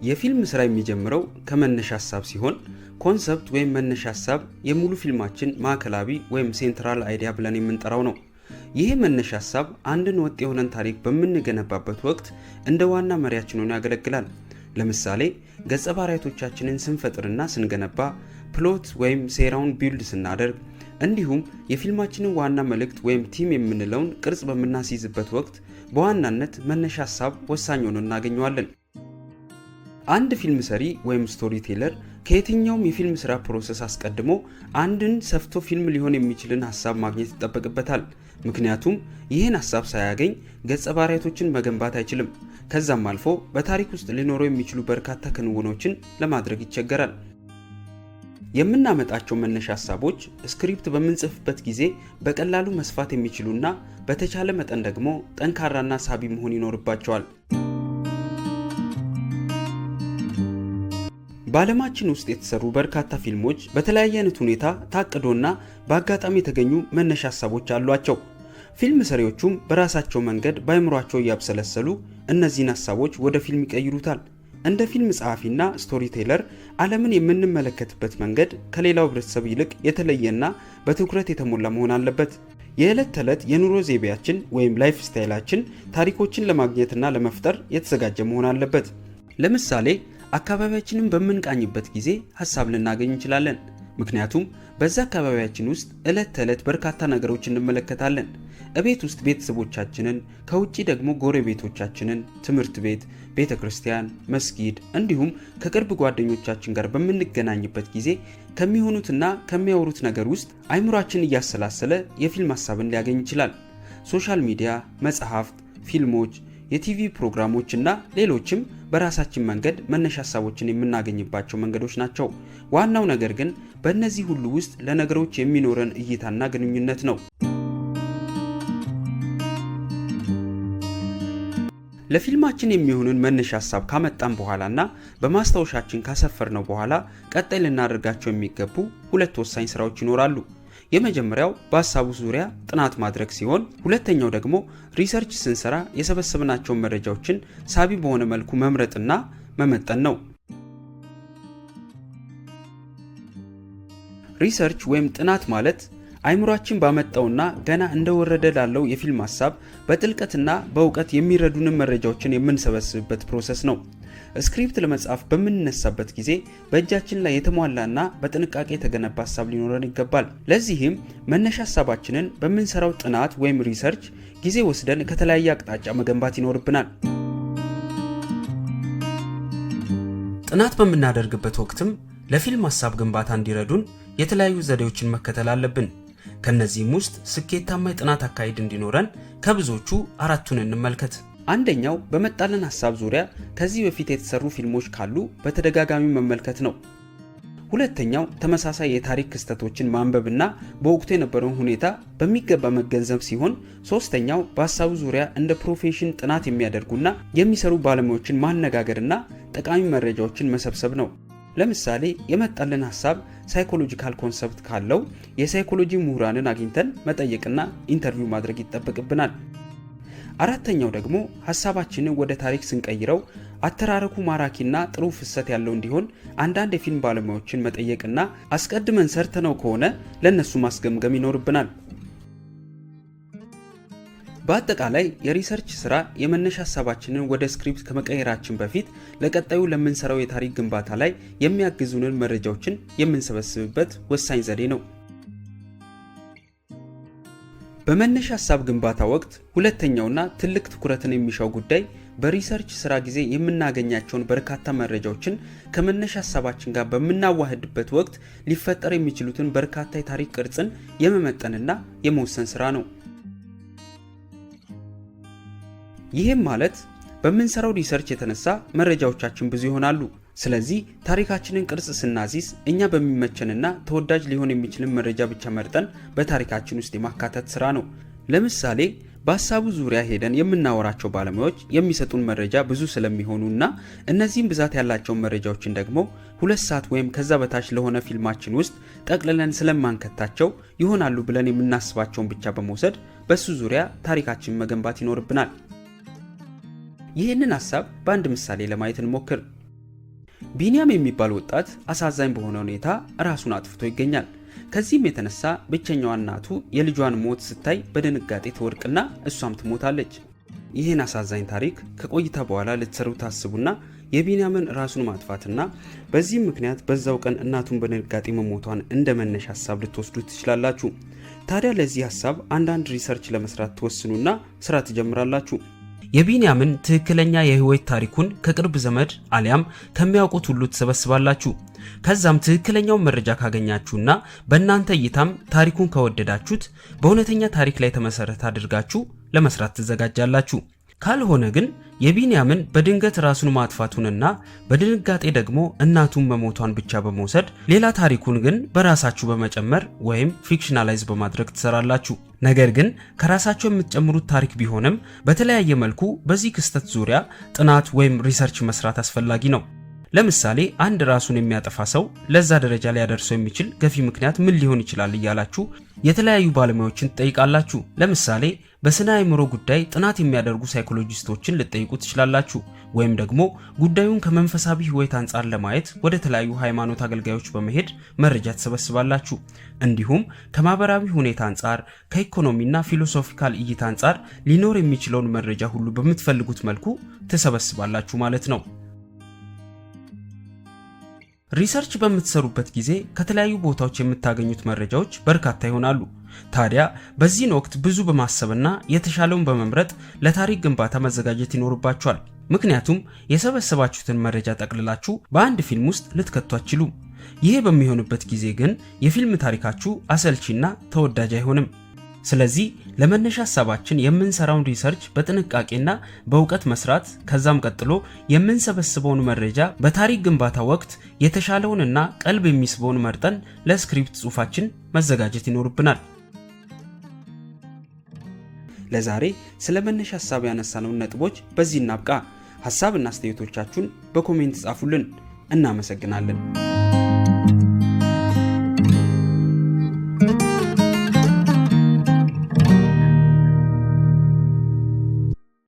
የፊልም ስራ የሚጀምረው ከመነሻ ሐሳብ ሲሆን ኮንሰፕት ወይም መነሻ ሐሳብ የሙሉ ፊልማችን ማዕከላዊ ወይም ሴንትራል አይዲያ ብለን የምንጠራው ነው። ይህ መነሻ ሐሳብ አንድን ወጥ የሆነን ታሪክ በምንገነባበት ወቅት እንደ ዋና መሪያችን ሆኖ ያገለግላል። ለምሳሌ ገጸ ባህሪያቶቻችንን ስንፈጥርና ስንገነባ፣ ፕሎት ወይም ሴራውን ቢልድ ስናደርግ፣ እንዲሁም የፊልማችንን ዋና መልእክት ወይም ቲም የምንለውን ቅርጽ በምናስይዝበት ወቅት በዋናነት መነሻ ሐሳብ ወሳኝ ሆኖ እናገኘዋለን። አንድ ፊልም ሰሪ ወይም ስቶሪ ቴለር ከየትኛውም የፊልም ስራ ፕሮሰስ አስቀድሞ አንድን ሰፍቶ ፊልም ሊሆን የሚችልን ሐሳብ ማግኘት ይጠበቅበታል። ምክንያቱም ይህን ሐሳብ ሳያገኝ ገጸ ባህሪያቶችን መገንባት አይችልም። ከዛም አልፎ በታሪክ ውስጥ ሊኖሩ የሚችሉ በርካታ ክንውኖችን ለማድረግ ይቸገራል። የምናመጣቸው መነሻ ሐሳቦች ስክሪፕት በምንጽፍበት ጊዜ በቀላሉ መስፋት የሚችሉና በተቻለ መጠን ደግሞ ጠንካራና ሳቢ መሆን ይኖርባቸዋል። በዓለማችን ውስጥ የተሰሩ በርካታ ፊልሞች በተለያየ አይነት ሁኔታ ታቅዶና በአጋጣሚ የተገኙ መነሻ ሐሳቦች አሏቸው። ፊልም ሰሪዎቹም በራሳቸው መንገድ በአእምሯቸው እያብሰለሰሉ እነዚህን ሐሳቦች ወደ ፊልም ይቀይሩታል። እንደ ፊልም ጸሐፊና ስቶሪ ቴለር ዓለምን የምንመለከትበት መንገድ ከሌላው ህብረተሰብ ይልቅ የተለየና በትኩረት የተሞላ መሆን አለበት። የዕለት ተዕለት የኑሮ ዘይቤያችን ወይም ላይፍ ስታይላችን ታሪኮችን ለማግኘትና ለመፍጠር የተዘጋጀ መሆን አለበት። ለምሳሌ አካባቢያችንን በምንቃኝበት ጊዜ ሐሳብ ልናገኝ እንችላለን። ምክንያቱም በዛ አካባቢያችን ውስጥ ዕለት ተዕለት በርካታ ነገሮች እንመለከታለን። እቤት ውስጥ ቤተሰቦቻችንን፣ ከውጪ ደግሞ ጎረቤቶቻችንን፣ ትምህርት ቤት፣ ቤተ ክርስቲያን፣ መስጊድ እንዲሁም ከቅርብ ጓደኞቻችን ጋር በምንገናኝበት ጊዜ ከሚሆኑትና ከሚያወሩት ነገር ውስጥ አይምሯችን እያሰላሰለ የፊልም ሐሳብን ሊያገኝ ይችላል። ሶሻል ሚዲያ፣ መጽሐፍት፣ ፊልሞች፣ የቲቪ ፕሮግራሞች እና ሌሎችም በራሳችን መንገድ መነሻ ሐሳቦችን የምናገኝባቸው መንገዶች ናቸው። ዋናው ነገር ግን በእነዚህ ሁሉ ውስጥ ለነገሮች የሚኖረን እይታና ግንኙነት ነው። ለፊልማችን የሚሆንን መነሻ ሐሳብ ካመጣን በኋላና በማስታወሻችን ካሰፈርነው በኋላ ቀጣይ ልናደርጋቸው የሚገቡ ሁለት ወሳኝ ስራዎች ይኖራሉ። የመጀመሪያው በሐሳቡ ዙሪያ ጥናት ማድረግ ሲሆን፣ ሁለተኛው ደግሞ ሪሰርች ስንሰራ የሰበሰብናቸውን መረጃዎችን ሳቢ በሆነ መልኩ መምረጥና መመጠን ነው። ሪሰርች ወይም ጥናት ማለት አይምሯችን ባመጣውና ገና እንደወረደ ላለው የፊልም ሐሳብ በጥልቀትና በእውቀት የሚረዱንን መረጃዎችን የምንሰበስብበት ፕሮሰስ ነው። ስክሪፕት ለመጻፍ በምንነሳበት ጊዜ በእጃችን ላይ የተሟላና በጥንቃቄ የተገነባ ሐሳብ ሊኖረን ይገባል። ለዚህም መነሻ ሐሳባችንን በምንሰራው ጥናት ወይም ሪሰርች ጊዜ ወስደን ከተለያየ አቅጣጫ መገንባት ይኖርብናል። ጥናት በምናደርግበት ወቅትም ለፊልም ሐሳብ ግንባታ እንዲረዱን የተለያዩ ዘዴዎችን መከተል አለብን። ከነዚህም ውስጥ ስኬታማ የጥናት አካሄድ እንዲኖረን ከብዙዎቹ አራቱን እንመልከት። አንደኛው በመጣልን ሐሳብ ዙሪያ ከዚህ በፊት የተሰሩ ፊልሞች ካሉ በተደጋጋሚ መመልከት ነው። ሁለተኛው ተመሳሳይ የታሪክ ክስተቶችን ማንበብና በወቅቱ የነበረውን ሁኔታ በሚገባ መገንዘብ ሲሆን፣ ሶስተኛው በሐሳቡ ዙሪያ እንደ ፕሮፌሽን ጥናት የሚያደርጉና የሚሰሩ ባለሙያዎችን ማነጋገርና ጠቃሚ መረጃዎችን መሰብሰብ ነው። ለምሳሌ የመጣልን ሐሳብ ሳይኮሎጂካል ኮንሰፕት ካለው የሳይኮሎጂ ምሁራንን አግኝተን መጠየቅና ኢንተርቪው ማድረግ ይጠበቅብናል። አራተኛው ደግሞ ሐሳባችንን ወደ ታሪክ ስንቀይረው አተራረኩ ማራኪና ጥሩ ፍሰት ያለው እንዲሆን አንዳንድ የፊልም ባለሙያዎችን መጠየቅና አስቀድመን ሰርተነው ከሆነ ለነሱ ማስገምገም ይኖርብናል። በአጠቃላይ የሪሰርች ስራ የመነሻ ሐሳባችንን ወደ ስክሪፕት ከመቀየራችን በፊት ለቀጣዩ ለምንሰራው የታሪክ ግንባታ ላይ የሚያግዙንን መረጃዎችን የምንሰበስብበት ወሳኝ ዘዴ ነው። በመነሻ ሐሳብ ግንባታ ወቅት ሁለተኛውና ትልቅ ትኩረትን የሚሻው ጉዳይ በሪሰርች ስራ ጊዜ የምናገኛቸውን በርካታ መረጃዎችን ከመነሻ ሐሳባችን ጋር በምናዋህድበት ወቅት ሊፈጠር የሚችሉትን በርካታ የታሪክ ቅርጽን የመመጠንና የመወሰን ስራ ነው። ይህም ማለት በምንሰራው ሪሰርች የተነሳ መረጃዎቻችን ብዙ ይሆናሉ። ስለዚህ ታሪካችንን ቅርጽ ስናዚዝ እኛ በሚመቸንና ተወዳጅ ሊሆን የሚችልን መረጃ ብቻ መርጠን በታሪካችን ውስጥ የማካተት ስራ ነው። ለምሳሌ በሐሳቡ ዙሪያ ሄደን የምናወራቸው ባለሙያዎች የሚሰጡን መረጃ ብዙ ስለሚሆኑና እነዚህም ብዛት ያላቸውን መረጃዎችን ደግሞ 2 ሰዓት ወይም ከዛ በታች ለሆነ ፊልማችን ውስጥ ጠቅልለን ስለማንከታቸው ይሆናሉ ብለን የምናስባቸውን ብቻ በመውሰድ በሱ ዙሪያ ታሪካችንን መገንባት ይኖርብናል። ይህንን ሐሳብ በአንድ ምሳሌ ለማየት እንሞክር። ቢንያም የሚባል ወጣት አሳዛኝ በሆነ ሁኔታ ራሱን አጥፍቶ ይገኛል። ከዚህም የተነሳ ብቸኛዋ እናቱ የልጇን ሞት ስታይ በድንጋጤ ትወድቅና እሷም ትሞታለች። ይህን አሳዛኝ ታሪክ ከቆይታ በኋላ ልትሰሩ ታስቡና የቢንያምን ራሱን ማጥፋትና በዚህም ምክንያት በዛው ቀን እናቱን በድንጋጤ መሞቷን እንደ መነሻ ሐሳብ ልትወስዱ ትችላላችሁ። ታዲያ ለዚህ ሐሳብ አንዳንድ ሪሰርች ለመስራት ትወስኑና ስራ ትጀምራላችሁ። የቢንያምን ትክክለኛ የህይወት ታሪኩን ከቅርብ ዘመድ አሊያም ከሚያውቁት ሁሉ ትሰበስባላችሁ። ከዛም ትክክለኛውን መረጃ ካገኛችሁና በእናንተ እይታም ታሪኩን ከወደዳችሁት በእውነተኛ ታሪክ ላይ ተመሰረተ አድርጋችሁ ለመስራት ትዘጋጃላችሁ። ካልሆነ ግን የቢንያምን በድንገት ራሱን ማጥፋቱንና በድንጋጤ ደግሞ እናቱን መሞቷን ብቻ በመውሰድ ሌላ ታሪኩን ግን በራሳችሁ በመጨመር ወይም ፊክሽናላይዝ በማድረግ ትሰራላችሁ። ነገር ግን ከራሳችሁ የምትጨምሩት ታሪክ ቢሆንም በተለያየ መልኩ በዚህ ክስተት ዙሪያ ጥናት ወይም ሪሰርች መስራት አስፈላጊ ነው። ለምሳሌ አንድ ራሱን የሚያጠፋ ሰው ለዛ ደረጃ ሊያደርሰው የሚችል ገፊ ምክንያት ምን ሊሆን ይችላል እያላችሁ የተለያዩ ባለሙያዎችን ትጠይቃላችሁ። ለምሳሌ በስነ አእምሮ ጉዳይ ጥናት የሚያደርጉ ሳይኮሎጂስቶችን ልትጠይቁ ትችላላችሁ። ወይም ደግሞ ጉዳዩን ከመንፈሳዊ ህይወት አንጻር ለማየት ወደ ተለያዩ ሃይማኖት አገልጋዮች በመሄድ መረጃ ትሰበስባላችሁ። እንዲሁም ከማህበራዊ ሁኔታ አንጻር፣ ከኢኮኖሚና ፊሎሶፊካል እይታ አንጻር ሊኖር የሚችለውን መረጃ ሁሉ በምትፈልጉት መልኩ ትሰበስባላችሁ ማለት ነው። ሪሰርች በምትሰሩበት ጊዜ ከተለያዩ ቦታዎች የምታገኙት መረጃዎች በርካታ ይሆናሉ። ታዲያ በዚህን ወቅት ብዙ በማሰብና የተሻለውን በመምረጥ ለታሪክ ግንባታ መዘጋጀት ይኖርባችኋል። ምክንያቱም የሰበሰባችሁትን መረጃ ጠቅልላችሁ በአንድ ፊልም ውስጥ ልትከቱ አትችሉም። ይሄ በሚሆንበት ጊዜ ግን የፊልም ታሪካችሁ አሰልቺና ተወዳጅ አይሆንም። ስለዚህ ለመነሻ ሐሳባችን የምንሰራውን ሪሰርች በጥንቃቄና በእውቀት መስራት፣ ከዛም ቀጥሎ የምንሰበስበውን መረጃ በታሪክ ግንባታ ወቅት የተሻለውንና ቀልብ የሚስበውን መርጠን ለስክሪፕት ጽሑፋችን መዘጋጀት ይኖርብናል። ለዛሬ ስለ መነሻ ሐሳብ ያነሳነውን ነጥቦች በዚህ እናብቃ። ሐሳብና አስተያየቶቻችሁን በኮሜንት ጻፉልን። እናመሰግናለን።